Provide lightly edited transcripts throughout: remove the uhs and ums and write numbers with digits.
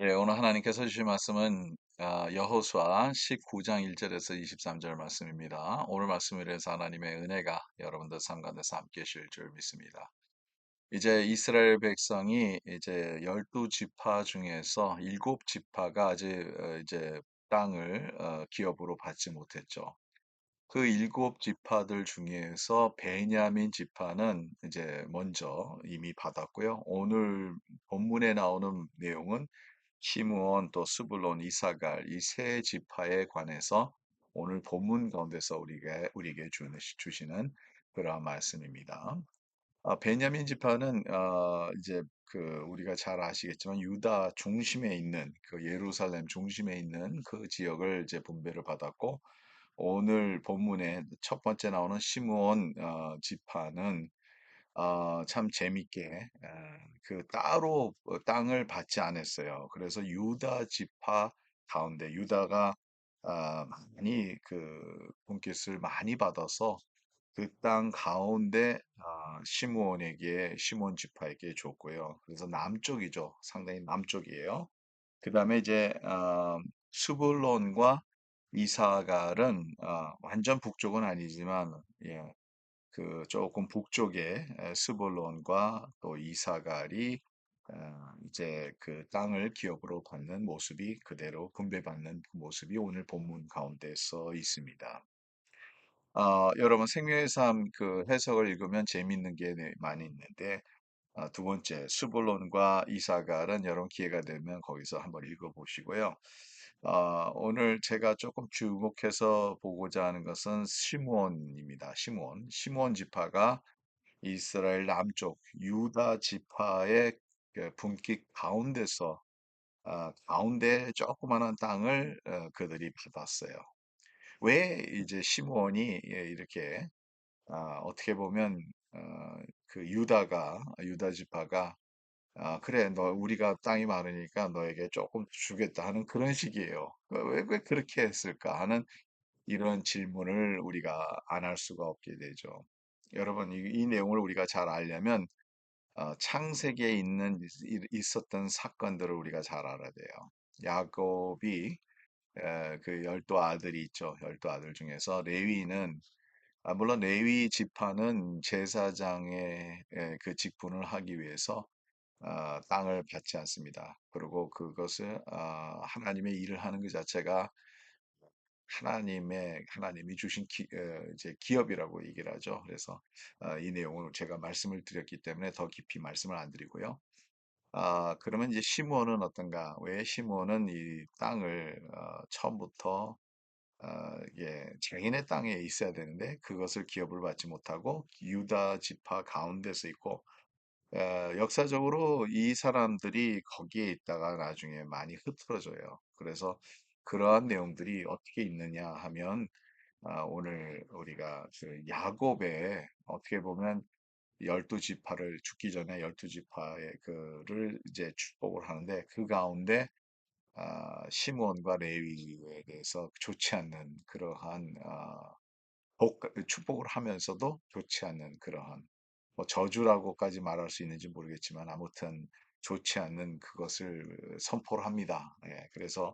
예, 오늘 하나님께서 주신 말씀은 여호수아 19장 1절에서 23절 말씀입니다. 오늘 말씀을 해서 하나님의 은혜가 여러분들 삶 가운데서 함께 하실 줄 믿습니다. 이제 이스라엘 백성이 이제 12지파 중에서 7지파가 아직 이제 땅을 기업으로 받지 못했죠. 그 7지파들 중에서 베냐민 지파는 이제 먼저 이미 받았고요. 오늘 본문에 나오는 내용은 시므온 또 스불론 이사갈 이 세 지파에 관해서 오늘 본문 가운데서 우리에게 주시는 그러한 말씀입니다. 베냐민 지파는 이제 그 우리가 잘 아시겠지만 유다 중심에 있는 그 예루살렘 중심에 있는 그 지역을 이제 분배를 받았고 오늘 본문에 첫 번째 나오는 시므온 지파는 참 재밌게 그 따로 땅을 받지 않았어요. 그래서 유다 지파 가운데 유다가 많이 그 분깃을 많이 받아서 그 땅 가운데 시므온에게 시므온 지파에게 줬고요. 그래서 남쪽이죠. 상당히 남쪽이에요. 그다음에 이제 스불론과 이사갈은 완전 북쪽은 아니지만 예, 그 조금 북쪽에 스불론과 또 이사갈이 이제 그 땅을 기업으로 받는 모습이 그대로 분배받는 그 모습이 오늘 본문 가운데 써 있습니다. 여러분 생명의 삶 그 해석을 읽으면 재미있는 게 많이 있는데 두 번째 스불론과 이사갈은 여러분 기회가 되면 거기서 한번 읽어보시고요. 오늘 제가 조금 주목해서 보고자 하는 것은 시므온입니다. 시므온 지파가 이스라엘 남쪽 유다 지파의 그 분기 가운데서 가운데 조그마한 땅을 그들이 받았어요. 왜 이제 시므온이 이렇게 어떻게 보면 그 유다 지파가 그래 너 우리가 땅이 많으니까 너에게 조금 주겠다 하는 그런 식이에요. 왜 그렇게 했을까 하는 이런 질문을 우리가 안 할 수가 없게 되죠. 여러분 이 내용을 우리가 잘 알려면 창세기에 있었던 사건들을 우리가 잘 알아야 돼요. 야곱이 그 열두 아들이 있죠. 열두 아들 중에서 레위는 물론 레위 지파는 제사장의 그 직분을 하기 위해서 땅을 받지 않습니다. 그리고 그것을 하나님의 일을 하는 그 자체가 하나님이 주신 이제 기업이라고 얘기를 하죠. 그래서 이 내용을 제가 말씀을 드렸기 때문에 더 깊이 말씀을 안 드리고요. 그러면 이제 시므온은 어떤가? 왜 시므온은 이 땅을 처음부터 이게 자기네 땅에 있어야 되는데 그것을 기업을 받지 못하고 유다 지파 가운데서 있고 역사적으로 이 사람들이 거기에 있다가 나중에 많이 흐트러져요. 그래서 그러한 내용들이 어떻게 있느냐 하면 오늘 우리가 그 야곱의 어떻게 보면 열두 지파를 죽기 전에 열두 지파의 그를 이제 축복을 하는데 그 가운데 시므온과 레위에 대해서 좋지 않는 그러한 축복을 하면서도 좋지 않는 그러한 뭐 저주라고까지 말할 수 있는지 모르겠지만 아무튼 좋지 않는 그것을 선포를 합니다. 예, 그래서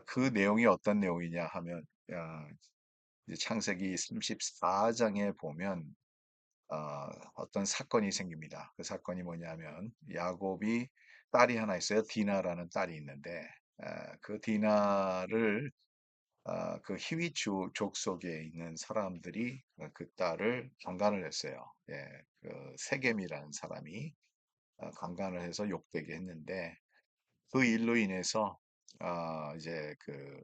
그 내용이 어떤 내용이냐 하면 이제 창세기 34장에 보면 어떤 사건이 생깁니다. 그 사건이 뭐냐면 야곱이 딸이 하나 있어요. 디나라는 딸이 있는데 그 디나를 그 히위주 족속에 있는 사람들이 그 딸을 강간을 했어요. 예, 그 세겜이라는 사람이 강간을 해서 욕되게 했는데 그 일로 인해서 이제 그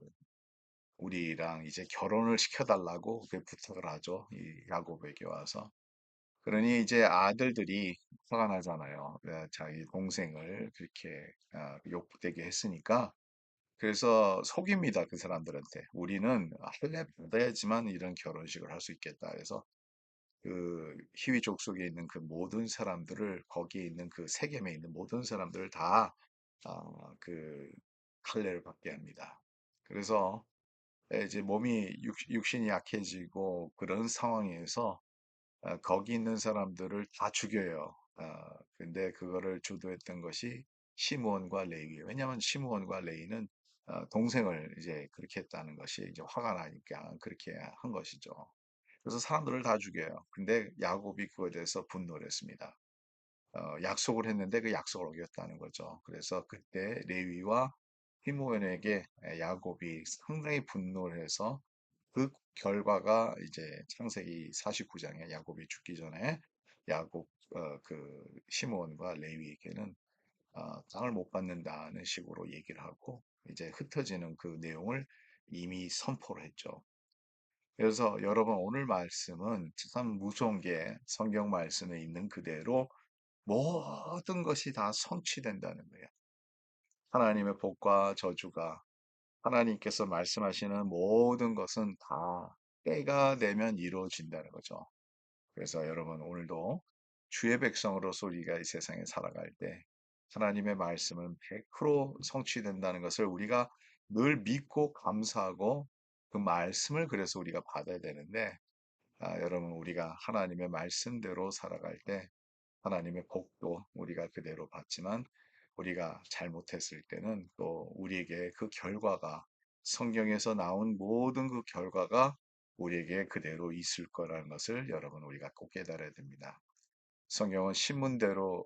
우리랑 이제 결혼을 시켜달라고 그 부탁을 하죠. 이 야곱에게 와서. 그러니 이제 아들들이 화가 나잖아요. 자기 동생을 그렇게 욕되게 했으니까 그래서 속입니다. 그 사람들한테. 우리는 할례 받아야지만 이런 결혼식을 할 수 있겠다. 그래서 그 희위족 속에 있는 그 모든 사람들을 거기에 있는 그 세겜에 있는 모든 사람들을 다 그 할례를 받게 합니다. 그래서 이제 몸이 육신이 약해지고 그런 상황에서 거기 있는 사람들을 다 죽여요. 근데 그거를 주도했던 것이 시므온과 레위. 왜냐하면 시므온과 레위는 동생을 이제 그렇게 했다는 것이 이제 화가 나니까 그렇게 한 것이죠. 그래서 사람들을 다 죽여요. 근데 야곱이 그거에 대해서 분노를 했습니다. 약속을 했는데 그 약속을 어겼다는 거죠. 그래서 그때 레위와 시므온에게 야곱이 상당히 분노를 해서 그 결과가 이제 창세기 49장에 야곱이 죽기 전에 야곱 그 시므온과 레위에게는 땅을 못 받는다는 식으로 얘기를 하고 이제 흩어지는 그 내용을 이미 선포를 했죠. 그래서 여러분 오늘 말씀은 참 무서운 게 성경 말씀에 있는 그대로 모든 것이 다 성취된다는 거예요. 하나님의 복과 저주가 하나님께서 말씀하시는 모든 것은 다 때가 되면 이루어진다는 거죠. 그래서 여러분 오늘도 주의 백성으로서 우리가 이 세상에 살아갈 때 하나님의 말씀은 100% 성취된다는 것을 우리가 늘 믿고 감사하고 그 말씀을 그래서 우리가 받아야 되는데 여러분 우리가 하나님의 말씀대로 살아갈 때 하나님의 복도 우리가 그대로 받지만 우리가 잘못했을 때는 또 우리에게 그 결과가 성경에서 나온 모든 그 결과가 우리에게 그대로 있을 거라는 것을 여러분 우리가 꼭 깨달아야 됩니다. 성경은 신문대로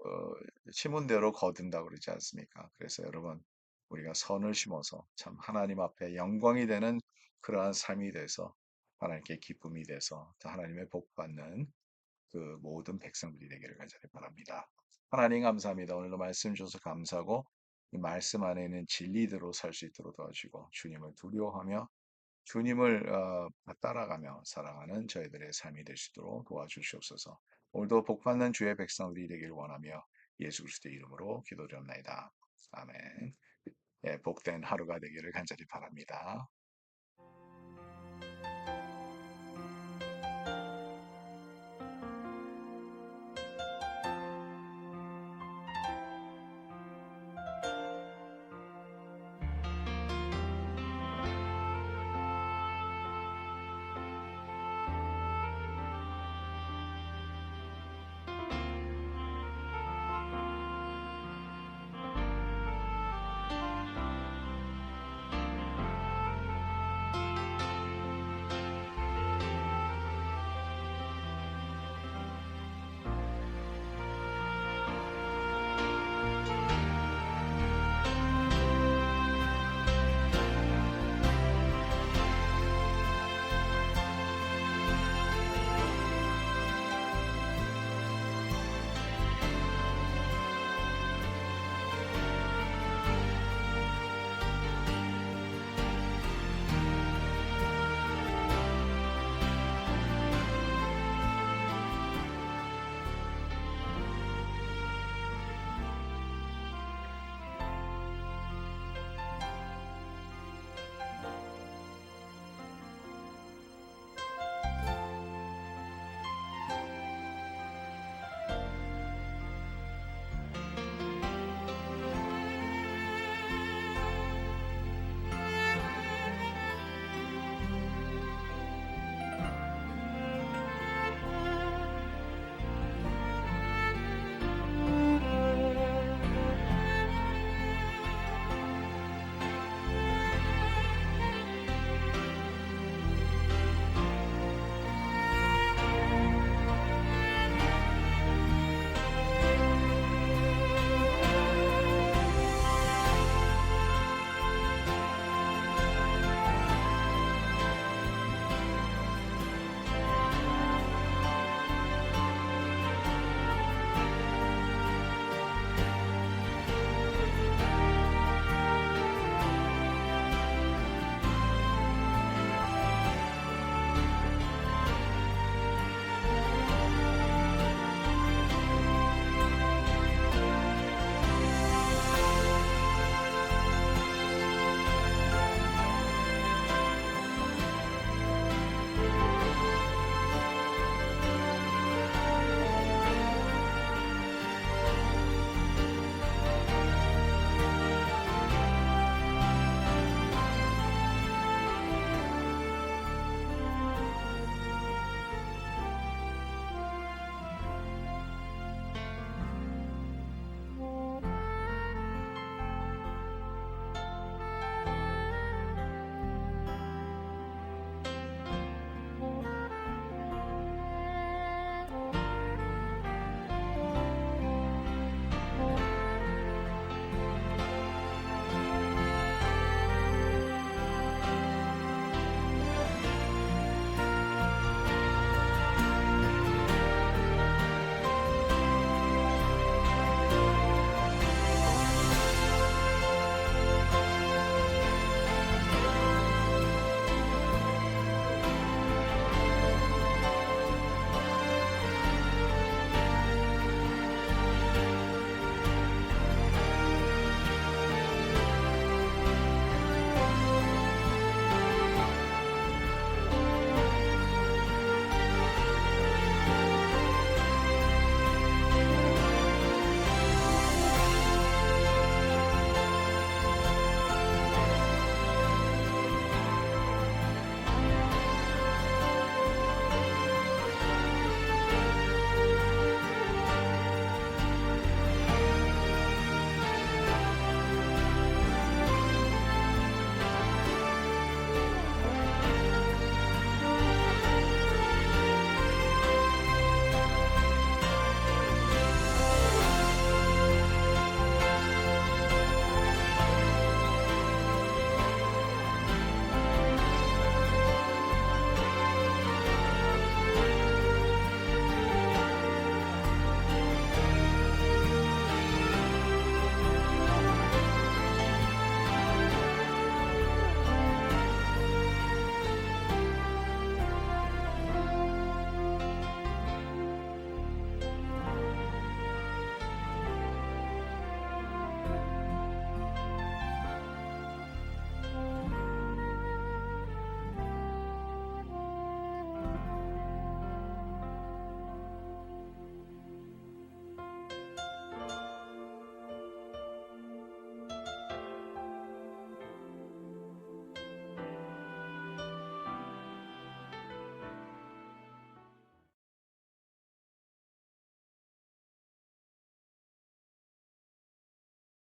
거둔다고 그러지 않습니까? 그래서 여러분 우리가 선을 심어서 참 하나님 앞에 영광이 되는 그러한 삶이 돼서 하나님께 기쁨이 돼서 또 하나님의 복 받는 그 모든 백성들이 되기를 간절히 바랍니다. 하나님 감사합니다. 오늘도 말씀 주셔서 감사하고 이 말씀 안에 있는 진리대로 살 수 있도록 도와주시고 주님을 두려워하며 주님을 따라가며 살아가는 저희들의 삶이 될 수 있도록 도와주시옵소서. 오늘도 복받는 주의 백성들이 되길 원하며 예수 그리스도의 이름으로 기도드립니다. 아멘. 예, 복된 하루가 되기를 간절히 바랍니다.